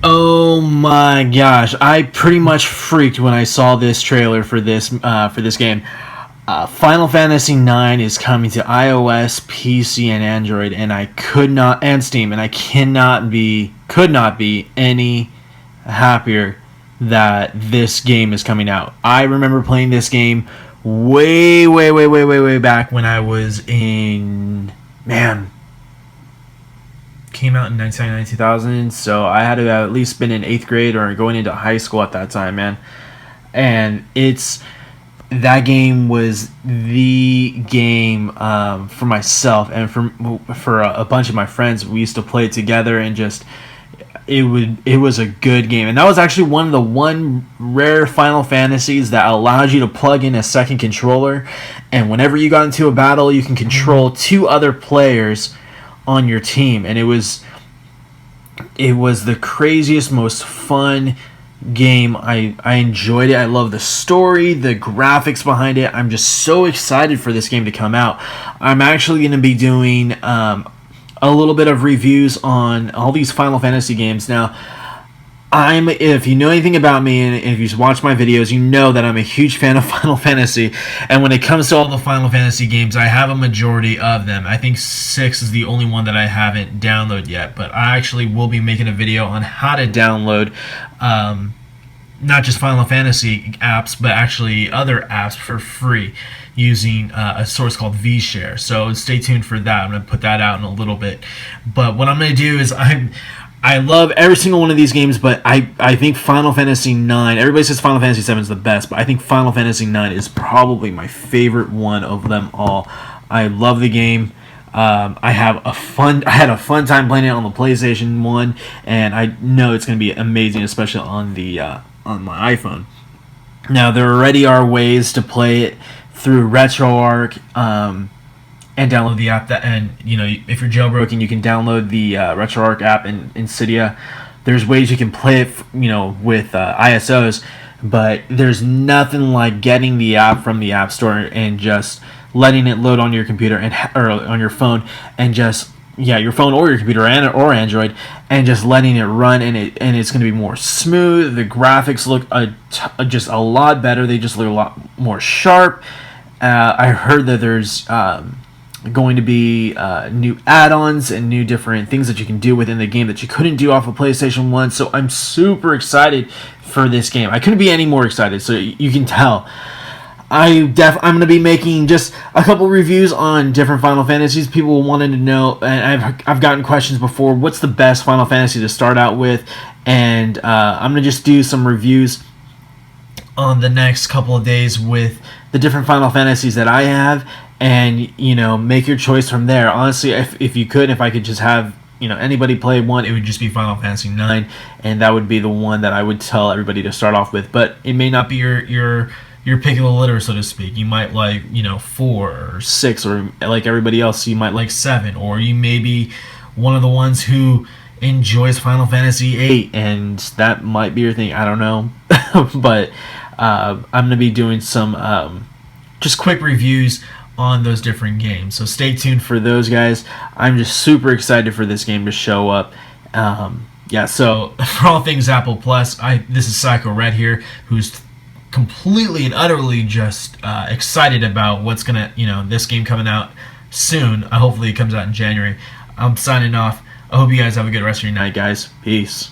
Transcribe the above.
Oh my gosh, I pretty much freaked when I saw this trailer for this game. Final Fantasy IX is coming to iOS, PC, and Android, and and Steam, and I could not be any happier that this game is coming out. I remember playing this game way back when I was in, came out in 1999, 2000, so I had to have at least been in 8th grade or going into high school at that time, man. And that game was the game for myself and for a bunch of my friends. We used to play it together, and just it was a good game. And that was actually one of the rare Final Fantasies that allowed you to plug in a second controller, and whenever you got into a battle, you can control 2 other players on your team. And it was the craziest, most fun game. I enjoyed it. I love the story, the graphics behind it. I'm just so excited for this game to come out. I'm actually going to be doing a little bit of reviews on all these Final Fantasy games. Now, if you know anything about me, and if you watch my videos, you know that I'm a huge fan of Final Fantasy. And when it comes to all the Final Fantasy games, I have a majority of them. I think 6 is the only one that I haven't downloaded yet. But I actually will be making a video on how to download not just Final Fantasy apps, but actually other apps for free using a source called vShare. So stay tuned for that. I'm going to put that out in a little bit. But what I'm going to do is I love every single one of these games, but I think Final Fantasy IX, everybody says Final Fantasy VII is the best, but I think Final Fantasy IX is probably my favorite one of them all. I love the game. I had a fun time playing it on the PlayStation 1, and I know it's going to be amazing, especially on my iPhone. Now, there already are ways to play it through RetroArch, and download the app. If you're jailbroken, you can download the RetroArch app in Cydia. There's ways you can play it, with ISOs, but there's nothing like getting the app from the App Store and just letting it load on your computer or on your phone, and just your phone or your computer or Android, and just letting it run, and it's going to be more smooth. The graphics look just a lot better. They just look a lot more sharp. I heard that there's going to be new add-ons and new different things that you can do within the game that you couldn't do off of PlayStation 1. So I'm super excited for this game. I couldn't be any more excited, so you can tell. I'm going to be making just a couple reviews on different Final Fantasies. People wanted to know, and I've gotten questions before, what's the best Final Fantasy to start out with? And I'm going to just do some reviews on the next couple of days with the different Final Fantasies that I have, and make your choice from there. Honestly, if I could just have anybody play one, it would just be Final Fantasy 9, and that would be the one that I would tell everybody to start off with. But it may not be your pick of the litter, so to speak. You might like 4 or 6, or like everybody else, you might like 7, or you may be one of the ones who enjoys Final Fantasy 8, and that might be your thing. I don't know, but I'm gonna be doing some just quick reviews on those different games, so stay tuned for those, guys. I'm just super excited for this game to show up. So for all things Apple Plus, this is Psycho Red here, who's completely and utterly just excited about what's gonna this game coming out soon. Hopefully it comes out in January. I'm signing off. I hope you guys have a good rest of your night, guys. Peace.